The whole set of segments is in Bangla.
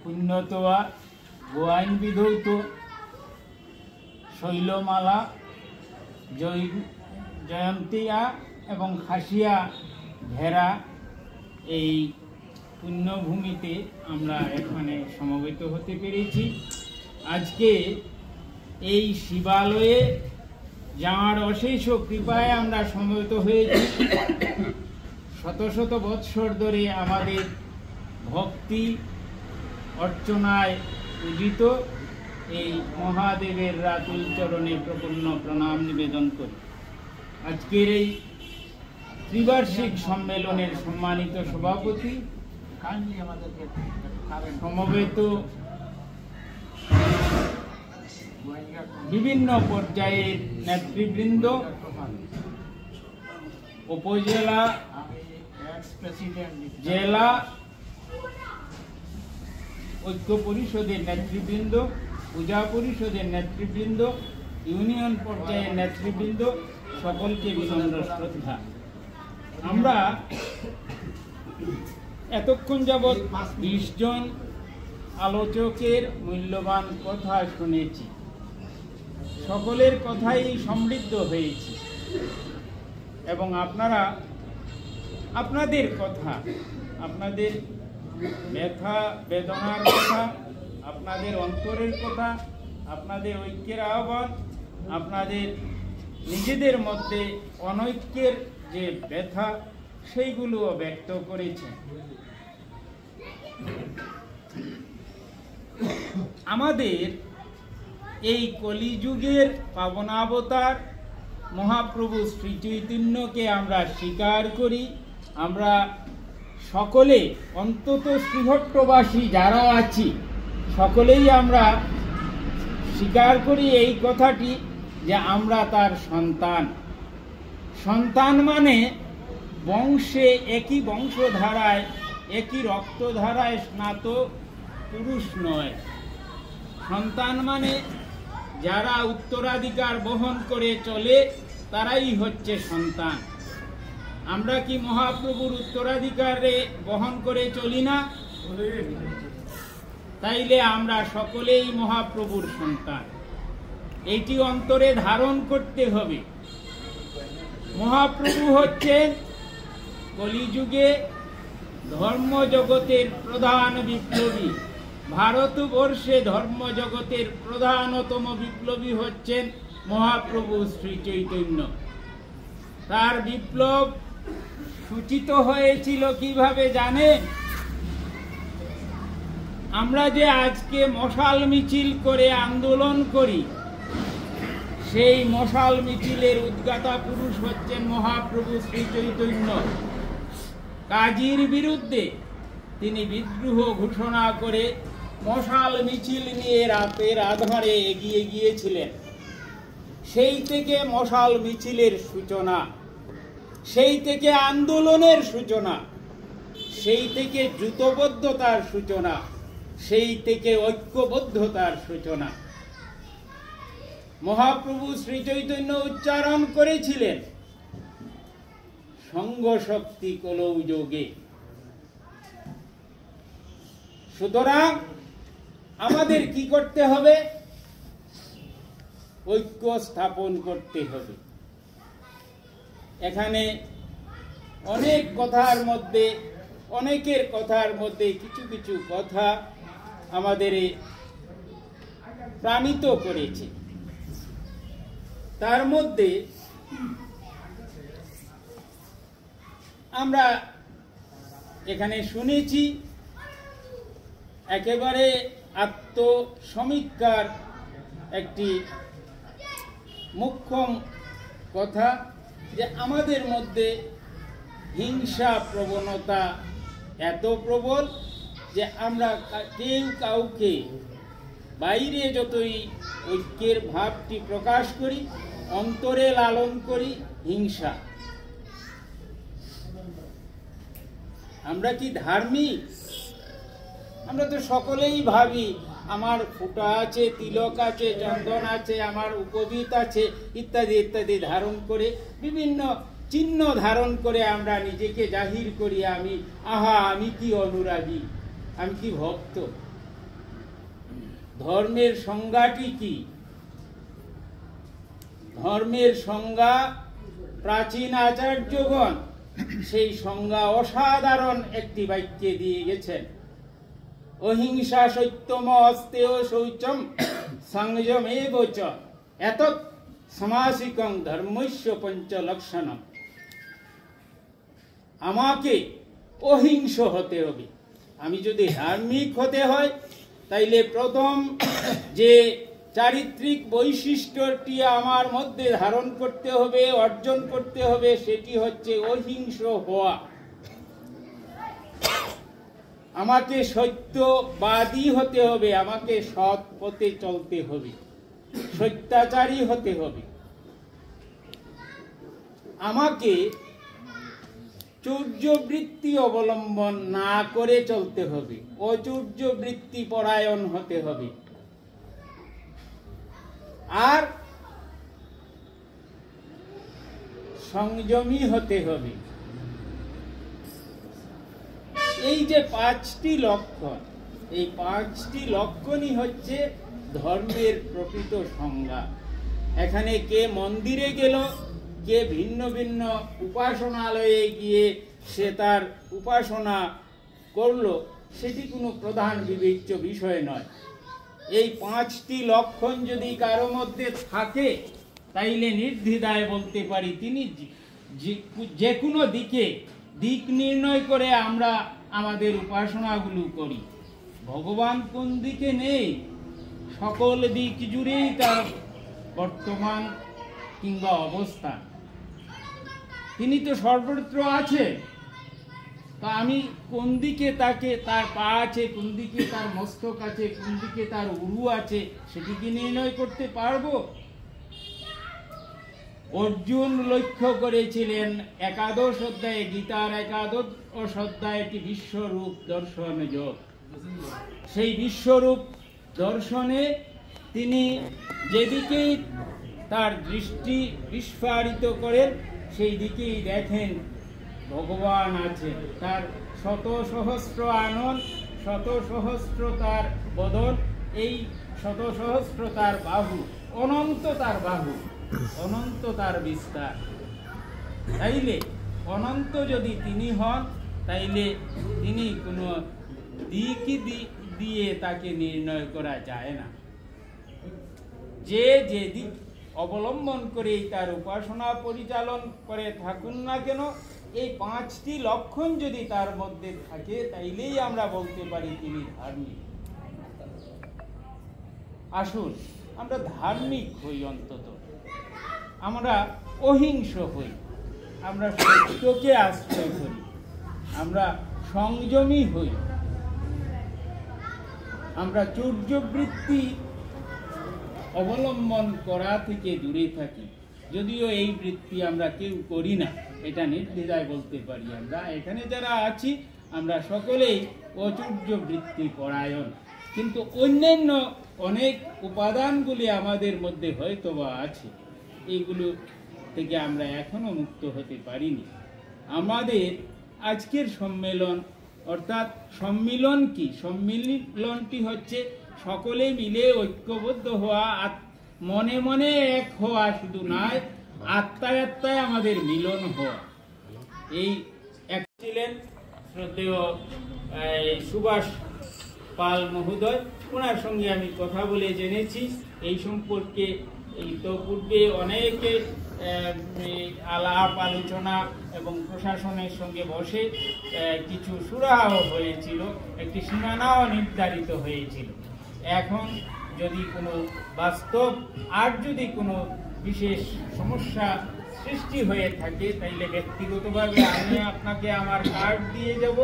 পুণ্যতোয়া, গোয়াইন বিধৌত, শৈলমালা, জয়ন্তিয়া এবং খাসিয়া ভেড়া এই পুণ্যভূমিতে আমরা এখানে সমবেত হতে পেরেছি। আজকে এই শিবালয়ে যাঁর অশেষ কৃপায় আমরা সমবেত হয়েছি। শত শত বৎসর ধরে আমাদের ভক্তি অর্চনায় পূজিত এই মহাদেবের রাতুল চরণে প্রপন্ন প্রণাম নিবেদন করি। আজকের এই ত্রিবার্ষিক সম্মেলনের সম্মানিত সভাপতি, সমবেত বিভিন্ন পর্যায়ের নেতৃবৃন্দ, উপজেলা, জেলা ঐক্য পরিষদের নেতৃবৃন্দ, পূজা পরিষদের নেতৃবৃন্দ, ইউনিয়ন পর্যায়ের নেতৃবৃন্দ, সকলকে বিনম্র শ্রদ্ধা। আমরা এতক্ষণ যাবৎ 20 জন আলোচকের মূল্যবান কথা শুনেছি। সকলের কথাই সমৃদ্ধ হয়েছে এবং আপনারা আপনাদের কথা, আপনাদের ব্যথা বেদনার কথা, আপনাদের অন্তরের কথা, আপনাদের ঐক্যের আহ্বান, আপনাদের নিজেদের মধ্যে অনৈক্যের যে ব্যথা সেইগুলোও ব্যক্ত করেছেন। আমাদের এই কলিযুগের পাবনাবতার মহাপ্রভু শ্রী চৈতন্যকে আমরা স্বীকার করি। আমরা সকলে, অন্তত শ্রীহট্টবাসী যারা আছি, সকলেই আমরা স্বীকার করি এই কথাটি যে আমরা তার সন্তান। সন্তান মানে বংশে, একই বংশধারায়, একই রক্তধারায় স্নাত পুরুষ নয়। সন্তান মানে যারা উত্তরাধিকার বহন করে চলে তারাই হচ্ছে সন্তান। আমরা কি মহাপ্রভুর উত্তরাধিকারে বহন করে চলি না? তাইলে আমরা সকলেই মহাপ্রভুর সন্তান। এইটি অন্তরে ধারণ করতে হবে। মহাপ্রভু হচ্ছেন কলিযুগে ধর্মজগতের প্রধান বিপ্লবী। ভারতবর্ষে ধর্মজগতের প্রধানতম বিপ্লবী হচ্ছেন মহাপ্রভু শ্রী চৈতন্য। তার বিপ্লব সূচিত হয়েছিল কিভাবে জানেন? আমরা যে আজকে মশাল মিছিল করে আন্দোলন করি, সেই মশাল মিছিলের উদ্গাতা পুরুষ হচ্ছেন মহাপ্রভু শ্রী চৈতন্য। কাজীর বিরুদ্ধে তিনি বিদ্রোহ ঘোষণা করে মশাল মিছিল নিয়ে রাতের আধারে এগিয়ে গিয়েছিলেন। সেই থেকে মশাল মিছিলের সূচনা, সেই থেকে আন্দোলনের সূচনা, সেই থেকে যুতবদ্ধতার সূচনা, সেই থেকে ঐক্যবদ্ধতার সূচনা। মহাপ্রভু শ্রী চৈতন্য উচ্চারণ করেছিলেন, সঙ্গ শক্তি কলৌ যোগে। সুতরাং আমাদের কি করতে হবে? ঐক্য স্থাপন করতে হবে। এখানে অনেক কথার মধ্যে, অনেকের কথার মধ্যে কিছু কিছু কথা আমাদের প্রাণিত করেছে। তার মধ্যে আমরা এখানে শুনেছি একেবারে আত্মসমীক্ষার একটি মুখ্য কথা, যে আমাদের মধ্যে হিংসা প্রবণতা এত প্রবল যে আমরা কেউ কাউকে বাইরে যতই ঐক্যের ভাবটি প্রকাশ করি, অন্তরে লালন করি হিংসা। আমরা কি ধার্মিক? আমরা তো সকলেই ভাবি আমার ফুটা আছে, তিলক আছে, চন্দন আছে, আমার উপবীত আছে, ইত্যাদি ইত্যাদি ধারণ করে, বিভিন্ন চিহ্ন ধারণ করে আমরা নিজেকে জাহির করি, আমি কি অনুরাগী, আমি কি ভক্ত। ধর্মের সংজ্ঞাটি কি? ধর্মের সংজ্ঞা প্রাচীন আচার্যগণ সেই সংজ্ঞা অসাধারণ একটি বাক্যে দিয়ে গেছেন। অহিংসা সত্যম অস্তেয় শৌচম সংযমেব চ এতৎ সমাসিকং ধর্মস্য পঞ্চলক্ষণম। আমাকে অহিংস হতে হবে। আমি যদি ধার্মিক হতে হয় তাইলে প্রথম যে চারিত্রিক বৈশিষ্ট্যটি আমার মধ্যে ধারণ করতে হবে, অর্জন করতে হবে, সেটি হচ্ছে অহিংস হওয়া। আমাকে সত্যবাদী হতে হবে, আমাকে সৎ পথে চলতে হবে, সত্যাচারী হতে হবে। আমাকে চৌর্যবৃত্তি অবলম্বন না করে চলতে হবে, অচৌর্যবৃত্তি পরায়ণ হতে হবে। আর সংযমী হতে হবে। এই যে 5টি লক্ষণ, এই 5টি লক্ষণই হচ্ছে ধর্মের প্রকৃত সংজ্ঞা। এখানে কে মন্দিরে গেল, কে ভিন্ন ভিন্ন উপাসনালয়ে গিয়ে সে তার উপাসনা করলো, সেটি কোনো প্রধান বিবেচ্য বিষয় নয়। এই 5টি লক্ষণ যদি কারো মধ্যে থাকে তাইলে নির্দ্বিধায় বলতে পারি তিনি যে কোনো দিক নির্ণয় করে আমরা আমাদের উপাসনাগুলো করি। ভগবান কোন দিকে নেই, সকল দিক জুড়েই তার বর্তমান কিংবা অবস্থান। তিনি তো সর্বত্র আছে। তো আমি কোন দিকে তাকে, তার পা আছে, কোন দিকে তার মস্তক আছে, কোন দিকে তার উরু আছে, সেটি কি নির্ণয় করতে পারবো? অর্জুন লক্ষ্য করেছিলেন একাদশ অধ্যায়ে, গীতার একাদশ অধ্যায়টি বিশ্বরূপ দর্শন যোগ। সেই বিশ্বরূপ দর্শনে তিনি যেদিকেই তার দৃষ্টি বিস্ফারিত করেন সেই দিকেই দেখেন ভগবান আছেন। তার শত সহস্র আনন, শত সহস্র তার বদন, এই শত সহস্র তার বাহু, অনন্ত তার বাহু, অনন্ত তার বিস্তার। তাইলে অনন্ত যদি তিনি হন তাইলে তিনি কোনো দিক দিয়ে তাকে নির্ণয় করা যায় না। যে দিক অবলম্বন করে তার উপাসনা পরিচালন করে থাকুন না কেন, এই 5টি লক্ষণ যদি তার মধ্যে থাকে তাইলেই আমরা বলতে পারি তিনি ধার্মিক। আসুন আমরা ধার্মিক হই, অন্তত আমরা অহিংস হই, আমরা সত্যকে আশ্রয় করি, আমরা সংযমী হই, আমরা চৌর্যবৃত্তি অবলম্বন করা থেকে দূরে থাকি। যদিও এই বৃত্তি আমরা কেউ করি না, এটা নির্দ্বিধায় বলতে পারি। আমরা এখানে যারা আছি আমরা সকলেই অচৌর্যবৃত্তি পরায়ণ, কিন্তু অন্যান্য অনেক উপাদানগুলি আমাদের মধ্যে হয়তো বা আছে, এইগুলো থেকে আমরা এখনো মুক্ত হতে পারিনি। আমাদের আজকের সম্মেলন, অর্থাৎ সম্মিলন কি? সম্মিলনটি হচ্ছে সকলে মিলে ঐক্যবদ্ধ হওয়া, মনে মনে এক হওয়া শুধু নয়, আত্মায় আত্মায় আমাদের মিলন হওয়া। এই এক ছিলেন শ্রদ্ধেয় সুভাষ পাল মহোদয়, ওনার সঙ্গে আমি কথা বলে জেনেছি এই সম্পর্কে। এই তো পূর্বে অনেকে আলাপ আলোচনা এবং প্রশাসনের সঙ্গে বসে কিছু সুরাহ হয়েছিল, একটি সীমানাও নির্ধারিত হয়েছিল। এখন যদি কোনো বাস্তব আর যদি কোনো বিশেষ সমস্যা সৃষ্টি হয়ে থাকে তাইলে ব্যক্তিগতভাবে আমি আপনাকে আমার কার্ড দিয়ে যাব,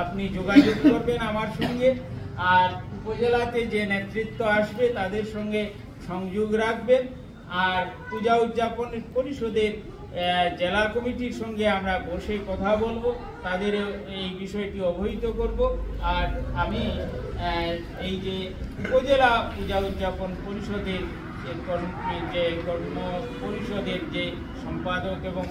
আপনি যোগাযোগ করবেন আমার সঙ্গে। আর উপজেলাতে যে নেতৃত্ব আসবে তাদের সঙ্গে সংযোগ রাখবেন। আর পূজা উদযাপন পরিষদের জেলা কমিটির সঙ্গে আমরা বসে কথা বলবো, তাদের এই বিষয়টি অবহিত করব। আর আমি এই যে উপজেলা পূজা উদযাপন পরিষদের যে কর্ম পরিষদের যে সম্পাদক এবং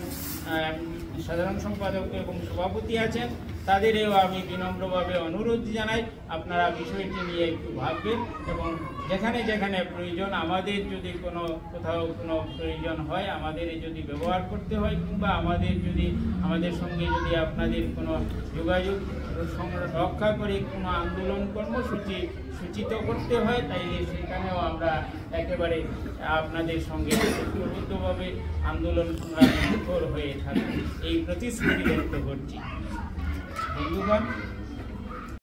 সাধারণ সম্পাদক এবং সভাপতি আছেন, তাদেরও আমি বিনম্রভাবে অনুরোধ জানাই আপনারা বিষয়টি নিয়ে একটু ভাববেন এবং যেখানে যেখানে প্রয়োজন, আমাদের যদি কোথাও কোনো প্রয়োজন হয়, আমাদের যদি ব্যবহার করতে হয়, কিংবা আমাদের সঙ্গে যদি আপনাদের কোনো যোগাযোগ রক্ষা করে কোনো আন্দোলন কর্মসূচি সূচিত করতে হয়, তাইলে সেখানেও আমরা একেবারে আপনাদের সঙ্গে ঐক্যবদ্ধভাবে আন্দোলন সংগ্রামে মুখর হয়ে থাকি, এই প্রতিশ্রুতি ব্যক্ত করছি। বন্ধুগণ,